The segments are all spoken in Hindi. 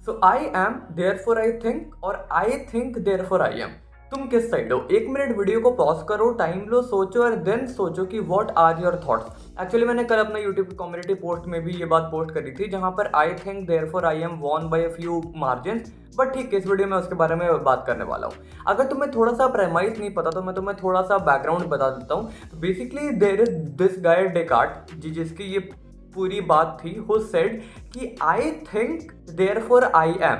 So I am therefore I think और I think therefore I am. तुम किस साइड हो? 1 मिनट वीडियो को पॉज करो, टाइम लो, सोचो और देन सोचो कि what are your thoughts. Actually मैंने कल अपना यूट्यूब कम्युनिटी पोस्ट में भी ये बात पोस्ट करी थी, जहां पर आई think therefore I M won by a few margin. But ठीक है, इस वीडियो में उसके बारे में बात करने वाला हूँ। अगर तुम्हें थोड़ा सा प्रेमाइस नहीं पता तो मैं तुम्हें थोड़ा सा बैकग्राउंड बता देता हूँ। Basically there is this guy Descartes जिसकी ये पूरी बात थी, हु सेड कि I think therefore I am,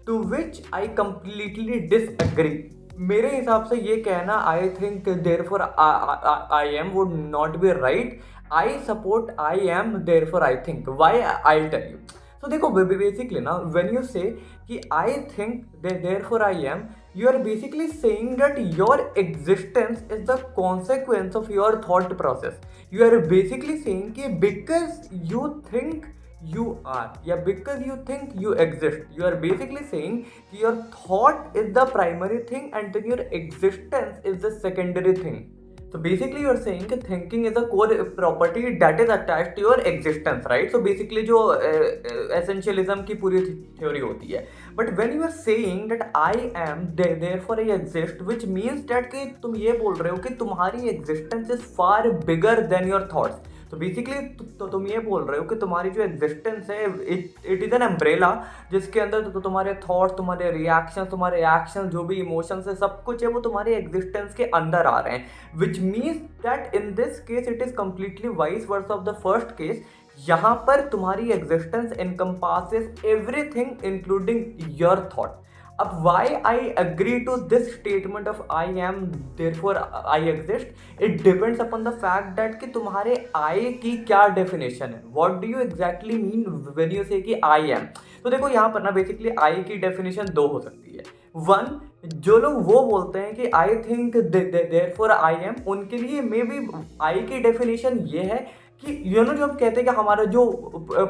to which I completely disagree. मेरे हिसाब से ये कहना I think therefore I am would not be right. I support I am therefore I think. Why? I tell you. तो देखो बेसिकली ना, व्हेन यू से कि I think therefore I am, you are basically saying that your existence is the consequence of your thought process. You are basically saying कि because you think you are, या because you think you exist, you are basically saying कि your thought is the primary thing and then your existence is the secondary thing. So basically you are saying that thinking is a core property that is attached to your existence, right? So basically जो essentialism की पूरी theory होती है. But when you are saying that I am therefore I exist, which means that कि तुम ये बोल रहे हो कि तुम्हारी existence is far bigger than your thoughts. तो बेसिकली तो तुम ये बोल रहे हो कि तुम्हारी जो एग्जिस्टेंस है इट इज़ एन अम्ब्रेला, जिसके अंदर तो तुम्हारे थॉट्स, तुम्हारे रिएक्शन, तुम्हारे एक्शन, जो भी इमोशंस है, सब कुछ है वो तुम्हारी एग्जिस्टेंस के अंदर आ रहे हैं। Which means that in this case it is completely vice versa of the first case. यहाँ पर तुम्हारी existence encompasses everything including your thought. अब why I agree to this statement of I am therefore I exist, it depends upon the fact that कि तुम्हारे I की क्या definition है। What do you exactly mean when you say कि I am? तो देखो यहाँ पर ना बेसिकली I की definition दो हो सकती है। वन, जो लोग वो बोलते हैं कि I think therefore I am, उनके लिए मे बी I की definition ये है कि जो हम कहते हैं कि हमारा जो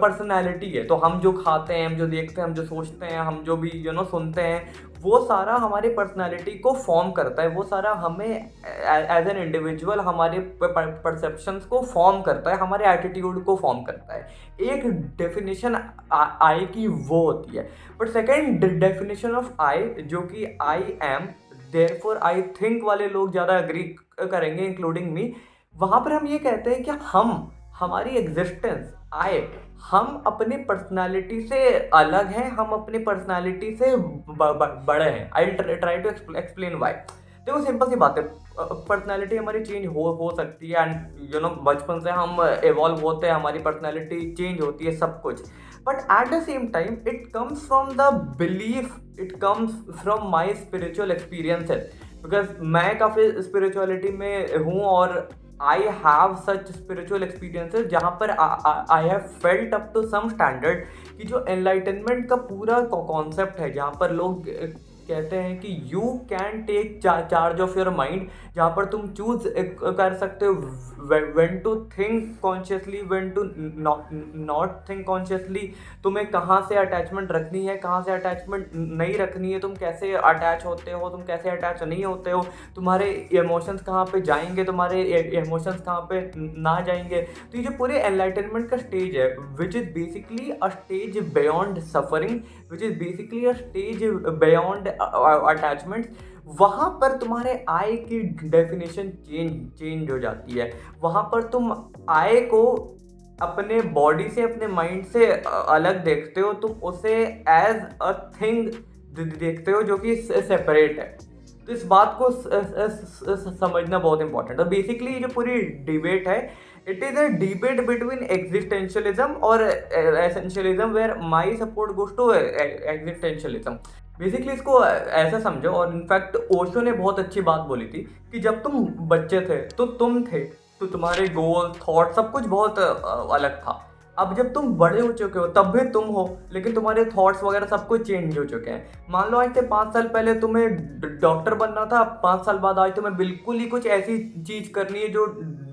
पर्सनैलिटी है, तो हम जो खाते हैं, हम जो देखते हैं, हम जो सोचते हैं, हम जो भी सुनते हैं, वो सारा हमारी पर्सनैलिटी को फॉर्म करता है। वो सारा हमें एज एन इंडिविजुअल हमारे परसेप्शंस को फॉर्म करता है, हमारे एटीट्यूड को फॉर्म करता है। एक डेफिनेशन आई की वो होती है। बट सेकेंड डेफिनेशन ऑफ आई, जो कि आई एम देयरफॉर आई थिंक वाले लोग ज़्यादा एग्री करेंगे, इंक्लूडिंग मी। वहाँ पर हम ये कहते हैं कि हमारी एग्जिस्टेंस आए, हम अपनी पर्सनालिटी से अलग हैं, हम अपनी पर्सनालिटी से बड़े हैं। I try to explain why. देखो सिंपल सी बात है, पर्सनालिटी हमारी चेंज हो सकती है एंड बचपन से हम इवॉल्व होते हैं, हमारी पर्सनालिटी चेंज होती है, सब कुछ। But at the same time it comes from the belief, it comes from my spiritual experiences. Because मैं काफ़ी स्पिरिचुअलिटी में हूँ और I have such spiritual experiences जहाँ पर I have felt up to some standard कि जो enlightenment का पूरा कॉन्सेप्ट है, जहाँ पर लोग कहते हैं कि you can take charge of your mind, जहाँ पर तुम चूज कर सकते हो when to think consciously, when to not think consciously. तुम्हें कहाँ से अटैचमेंट रखनी है, कहाँ से अटैचमेंट नहीं रखनी है, तुम कैसे अटैच होते हो, तुम कैसे अटैच नहीं होते हो, तुम्हारे इमोशंस कहाँ पे जाएंगे, तुम्हारे इमोशंस कहाँ पे ना जाएंगे। तो ये जो पूरे एनलाइटनमेंट का स्टेज है, which is basically a stage beyond suffering, which is basically a stage beyond attachment, वहाँ पर तुम्हारे आई की डेफिनेशन चेंज हो जाती है। वहाँ पर तुम आई को अपने बॉडी से, अपने माइंड से अलग देखते हो, तुम उसे एज अ थिंग देखते हो जो कि सेपरेट है। तो इस बात को समझना बहुत इंपॉर्टेंट है। बेसिकली जो पूरी डिबेट है, it is a debate between existentialism और essentialism, where my support goes to existentialism. Basically इसको ऐसा समझो, और इनफैक्ट ओशो ने बहुत अच्छी बात बोली थी कि जब तुम बच्चे थे तो तुम थे, तो तुम्हारे गोल, थॉट, सब कुछ बहुत अलग था। अब जब तुम बड़े हो चुके हो तब भी तुम हो, लेकिन तुम्हारे थॉट्स वगैरह सब कुछ चेंज हो चुके हैं। मान लो आज से 5 साल पहले तुम्हें डॉक्टर बनना था, 5 साल बाद आज तुम्हें बिल्कुल ही कुछ ऐसी चीज़ करनी है जो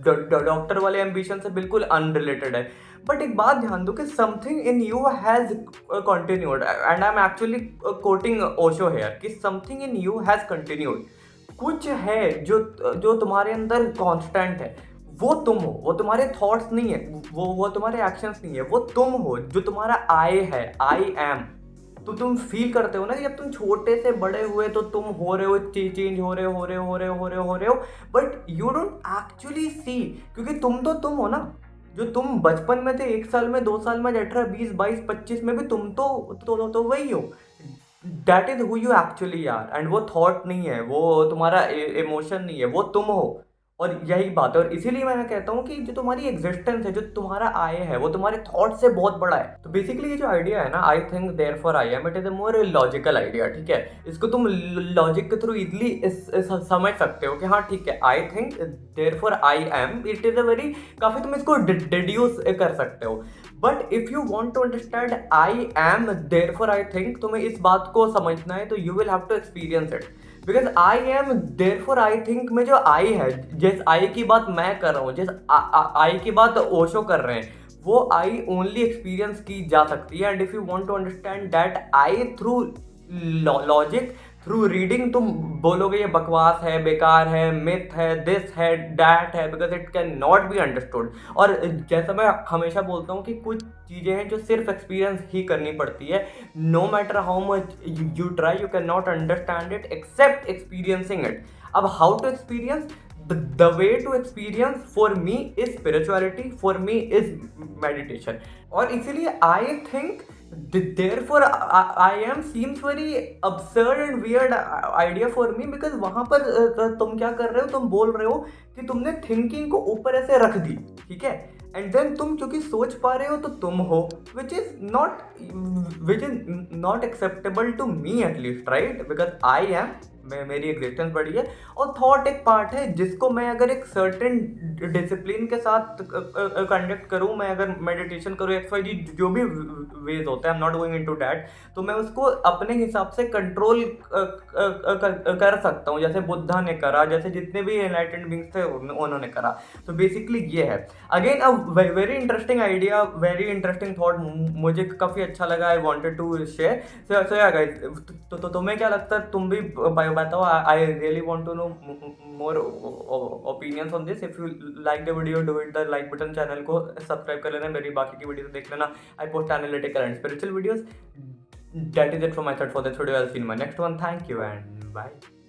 डॉक्टर वाले एम्बिशन से बिल्कुल अनरिलेटेड है। बट एक बात ध्यान दो कि something in you has continued, and I am actually quoting Osho here, कि something in you has continued. कुछ है जो तुम्हारे अंदर कांस्टेंट है, वो तुम हो, वो तुम्हारे थॉट्स नहीं है, वो तुम्हारे एक्शंस नहीं है, वो तुम हो, जो तुम्हारा आई है, आई एम। तो तुम फील करते हो ना कि जब तुम छोटे से बड़े हुए तो तुम हो रहे हो, चेंज हो रहे हो, but you don't actually see, क्योंकि तुम हो ना। जो तुम बचपन में थे, 1 साल में, 2 साल में, 18, 20, 22, 25 में भी तुम तो वही हो। That is who you actually are, and वो थॉट नहीं है, वो तुम्हारा इमोशन नहीं है, वो तुम हो। और यही बात है, और इसीलिए मैं कहता हूँ कि जो तुम्हारी एग्जिस्टेंस है, जो तुम्हारा आई है, वो तुम्हारे थॉट से बहुत बड़ा है। तो बेसिकली ये जो आइडिया है ना, I think therefore I am, it is a more logical idea, ठीक है। इसको तुम लॉजिक के थ्रू इजिली समझ सकते हो कि हाँ ठीक है, I think therefore I am, it is a very, काफी तुम इसको डिड्यूस कर सकते हो। But if you want to understand I am therefore I think, तुम्हें इस बात को समझना है, तो you will have to experience it. Because I am therefore I think में जो आई है, जिस आई की बात मैं कर रहा हूँ, जिस आई की बात ओशो कर रहे हैं, वो आई ओनली एक्सपीरियंस की जा सकती है। And if you want to understand that I through logic, through reading, तुम बोलोगे ये बकवास है, बेकार है, मिथ है, दिस है, दैट है, because it can not be understood. और जैसा मैं हमेशा बोलता हूँ कि कुछ चीज़ें हैं जो सिर्फ एक्सपीरियंस ही करनी पड़ती है। No matter how much you try, you can not understand it except experiencing it. अब how to experience, the way to experience for me is spirituality, for me is meditation। और इसीलिए I think therefore I am seems very absurd and weird idea for me, because वहां पर तुम क्या कर रहे हो, तुम बोल रहे हो कि तुमने थिंकिंग को ऊपर ऐसे रख दी, ठीक है, एंड देन तुम क्योंकि सोच पा रहे हो तो तुम हो, which is not acceptable to me at least, right, because I am, मेरी एग्जिस्टेंस बड़ी है, और थॉट एक पार्ट है जिसको मैं अगर एक सर्टेन डिसिप्लिन के साथ कंडक्ट करूँ, मैं अगर मेडिटेशन करूँ, एक्सरसाइज, जो भी वेज होता है, I am not going into that, तो मैं उसको अपने हिसाब से कंट्रोल कर सकता हूँ, जैसे बुद्धा ने करा, जैसे जितने भी एनलाइटेंड बींग्स थे उन्होंने करा। तो बेसिकली ये है, again a very interesting idea, very interesting thought, मुझे काफ़ी अच्छा लगा, आई वॉन्टेड टू शेयर। सो या गाइस, तो तुम्हें क्या लगता है, तुम भी बताओ। I really want to know more opinions on this. If you like the video, do it the like button, channel को सब्सक्राइब कर लेना, मेरी बाकी की वीडियो देख लेना। I post analytical and spiritual videos. That is it from my side for this video. I will see you in my next one. Thank you and bye.